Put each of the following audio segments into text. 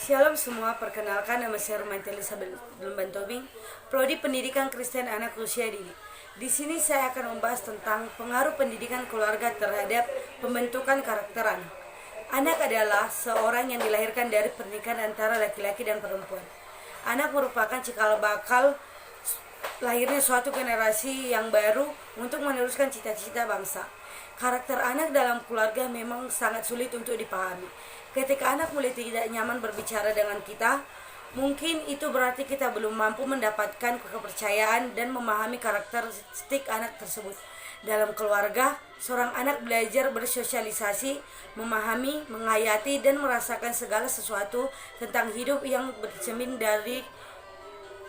Shalom semua, perkenalkan nama saya Romanti Elizabeth Blumbantobing, Prodi Pendidikan Kristen Anak Usia Dini. Di sini saya akan membahas tentang pengaruh pendidikan keluarga terhadap pembentukan karakter anak. Anak adalah seorang yang dilahirkan dari pernikahan antara laki-laki dan perempuan. Anak merupakan cikal bakal lahirnya suatu generasi yang baru untuk meneruskan cita-cita bangsa. Karakter anak dalam keluarga memang sangat sulit untuk dipahami. Ketika anak mulai tidak nyaman berbicara dengan kita, mungkin itu berarti kita belum mampu mendapatkan kepercayaan dan memahami karakteristik anak tersebut. Dalam keluarga, seorang anak belajar bersosialisasi, memahami, menghayati, dan merasakan segala sesuatu tentang hidup yang bercermin dari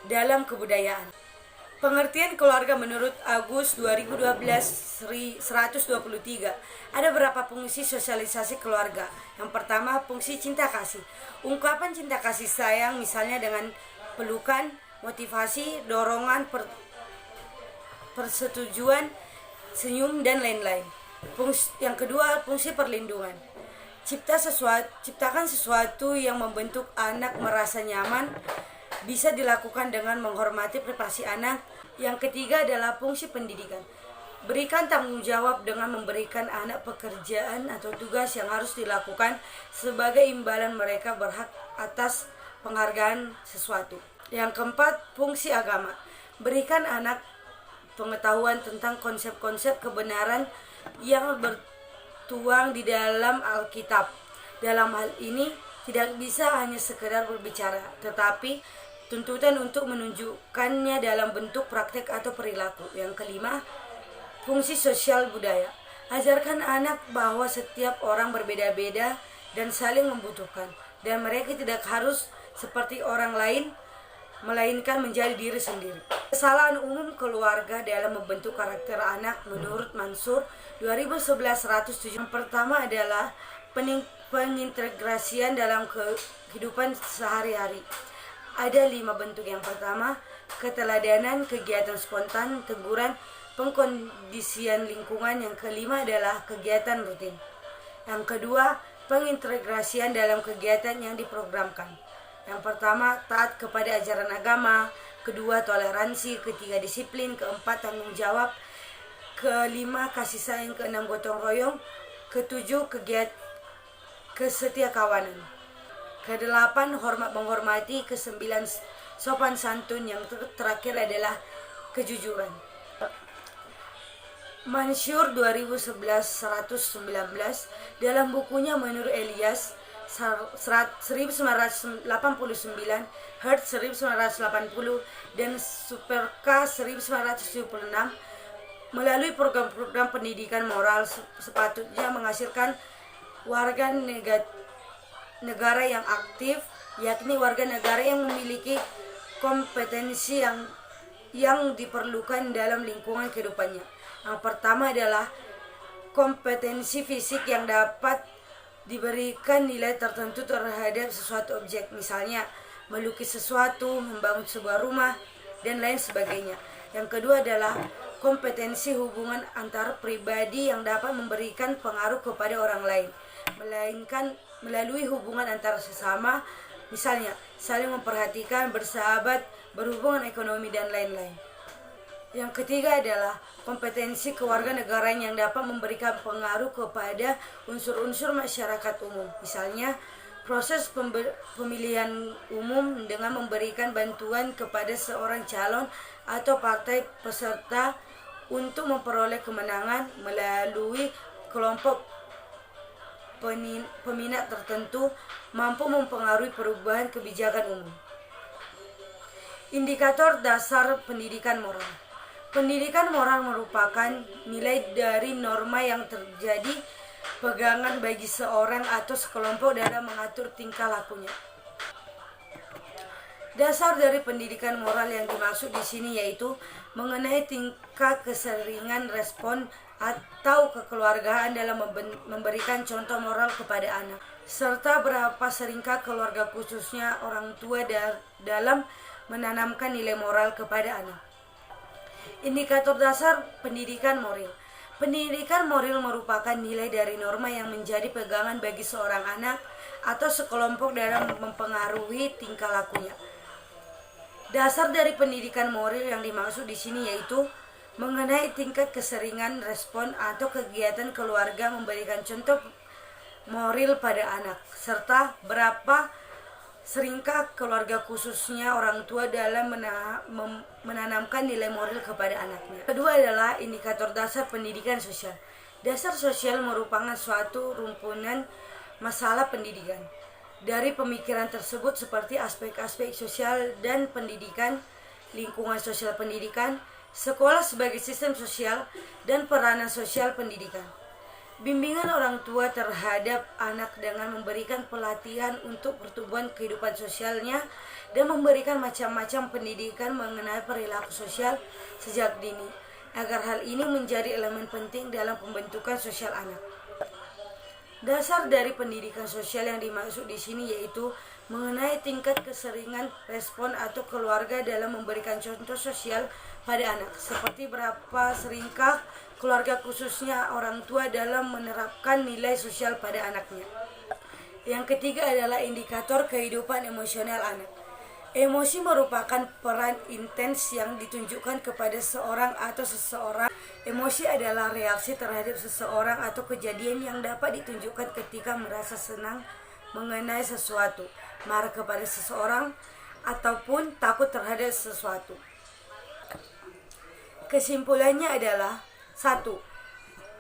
dalam kebudayaan. Pengertian keluarga menurut Agus 2012 123. Ada beberapa fungsi sosialisasi keluarga. Yang pertama, fungsi cinta kasih. Ungkapan cinta kasih sayang misalnya dengan pelukan, motivasi, dorongan, persetujuan, senyum, dan lain-lain. Yang kedua, fungsi perlindungan. Ciptakan sesuatu yang membentuk anak merasa nyaman, bisa dilakukan dengan menghormati privasi anak. Yang ketiga adalah fungsi pendidikan. Berikan tanggung jawab dengan memberikan anak pekerjaan atau tugas yang harus dilakukan sebagai imbalan mereka berhak atas penghargaan sesuatu. Yang keempat, fungsi agama. Berikan anak pengetahuan tentang konsep-konsep kebenaran yang bertuang di dalam Alkitab. Dalam hal ini tidak bisa hanya sekedar berbicara, tetapi tuntutan untuk menunjukkannya dalam bentuk praktek atau perilaku. Yang kelima, fungsi sosial budaya. Ajarkan anak bahwa setiap orang berbeda-beda dan saling membutuhkan, dan mereka tidak harus seperti orang lain, melainkan menjadi diri sendiri. Kesalahan umum keluarga dalam membentuk karakter anak menurut Mansur 2011-107. Yang pertama adalah pengintegrasian dalam kehidupan sehari-hari. Ada 5 bentuk. Yang pertama, keteladanan, kegiatan spontan, teguran, pengkondisian lingkungan. Yang kelima adalah kegiatan rutin. Yang kedua, pengintegrasian dalam kegiatan yang diprogramkan. Yang pertama, taat kepada ajaran agama. Kedua, toleransi. Ketiga, disiplin. Keempat, tanggung jawab. Kelima, kasih sayang. Keenam, gotong royong. Ketujuh, kesetiakawanan. Kedelapan, hormat menghormati. Kesembilan, sopan santun. Yang terakhir adalah kejujuran. Mansur 2011-119 dalam bukunya Menurut Elias 1989, Hertz 1980, dan Superka 1976, melalui program-program pendidikan moral sepatutnya menghasilkan warga negara yang aktif, yakni warga negara yang memiliki kompetensi yang diperlukan dalam lingkungan kehidupannya. Yang pertama adalah kompetensi fisik yang dapat diberikan nilai tertentu terhadap sesuatu objek, misalnya melukis sesuatu, membangun sebuah rumah, dan lain sebagainya. Yang kedua adalah kompetensi hubungan antar pribadi yang dapat memberikan pengaruh kepada orang lain, melainkan melalui hubungan antar sesama, misalnya saling memperhatikan, bersahabat, berhubungan ekonomi, dan lain-lain. Yang ketiga adalah kompetensi kewarganegaraan yang dapat memberikan pengaruh kepada unsur-unsur masyarakat umum, misalnya proses pemilihan umum dengan memberikan bantuan kepada seorang calon atau partai peserta untuk memperoleh kemenangan melalui kelompok peminat tertentu, mampu mempengaruhi perubahan kebijakan umum. Indikator dasar pendidikan moral. Pendidikan moral merupakan nilai dari norma yang terjadi pegangan bagi seorang atau sekelompok dalam mengatur tingkah lakunya. Dasar dari pendidikan moral yang dimaksud di sini yaitu mengenai tingkah keseringan respon atau kekeluargaan dalam memberikan contoh moral kepada anak, serta berapa seringkah keluarga khususnya orang tua dalam menanamkan nilai moral kepada anak. Indikator dasar pendidikan moral. Pendidikan moral merupakan nilai dari norma yang menjadi pegangan bagi seorang anak atau sekelompok dalam mempengaruhi tingkah lakunya. Dasar dari pendidikan moral yang dimaksud di sini yaitu mengenai tingkat keseringan respon atau kegiatan keluarga memberikan contoh moral pada anak, serta berapa seringkah keluarga khususnya orang tua dalam menanamkan nilai moral kepada anaknya. Kedua adalah indikator dasar pendidikan sosial. Dasar sosial merupakan suatu rumpunan masalah pendidikan. Dari pemikiran tersebut seperti aspek-aspek sosial dan pendidikan, lingkungan sosial pendidikan, sekolah sebagai sistem sosial, dan peranan sosial pendidikan. Bimbingan orang tua terhadap anak dengan memberikan pelatihan untuk pertumbuhan kehidupan sosialnya dan memberikan macam-macam pendidikan mengenai perilaku sosial sejak dini, agar hal ini menjadi elemen penting dalam pembentukan sosial anak. Dasar dari pendidikan sosial yang dimaksud di sini yaitu mengenai tingkat keseringan respon atau keluarga dalam memberikan contoh sosial pada anak, seperti berapa seringkah keluarga khususnya orang tua dalam menerapkan nilai sosial pada anaknya. Yang ketiga adalah indikator kehidupan emosional anak. Emosi merupakan peran intens yang ditunjukkan kepada seorang atau seseorang. Emosi adalah reaksi terhadap seseorang atau kejadian yang dapat ditunjukkan ketika merasa senang mengenai sesuatu, marah kepada seseorang, ataupun takut terhadap sesuatu. Kesimpulannya adalah 1.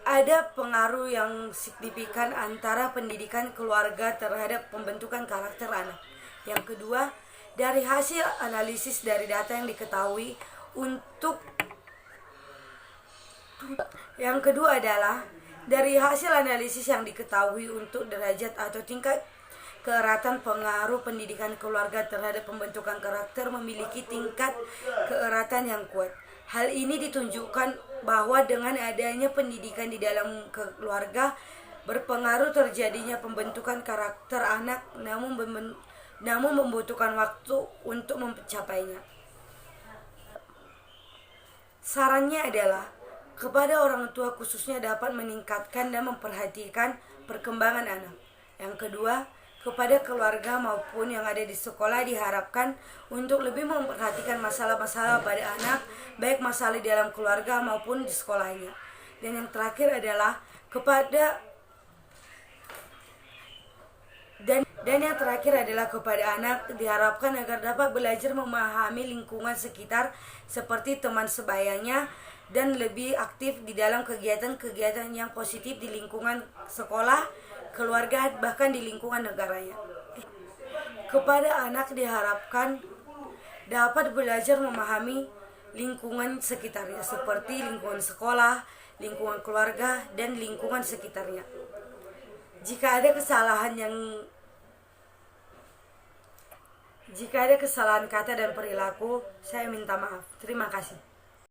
Ada pengaruh yang signifikan antara pendidikan keluarga terhadap pembentukan karakter anak. Yang kedua, dari hasil analisis dari data yang diketahui Yang kedua adalah dari hasil analisis yang diketahui untuk derajat atau tingkat keeratan pengaruh pendidikan keluarga terhadap pembentukan karakter memiliki tingkat keeratan yang kuat. Hal ini ditunjukkan bahwa dengan adanya pendidikan di dalam keluarga berpengaruh terjadinya pembentukan karakter anak, namun membutuhkan waktu untuk mencapainya. Sarannya adalah kepada orang tua khususnya dapat meningkatkan dan memperhatikan perkembangan anak. Yang kedua, kepada keluarga maupun yang ada di sekolah diharapkan untuk lebih memperhatikan masalah-masalah pada anak, baik masalah di dalam keluarga maupun di sekolahnya. Dan yang terakhir adalah kepada anak diharapkan agar dapat belajar memahami lingkungan sekitar seperti teman sebayanya dan lebih aktif di dalam kegiatan-kegiatan yang positif di lingkungan sekolah, keluarga, bahkan di lingkungan negaranya. Kepada anak diharapkan dapat belajar memahami lingkungan sekitarnya seperti lingkungan sekolah, lingkungan keluarga, dan lingkungan sekitarnya. Jika ada kesalahan kata dan perilaku, saya minta maaf. Terima kasih.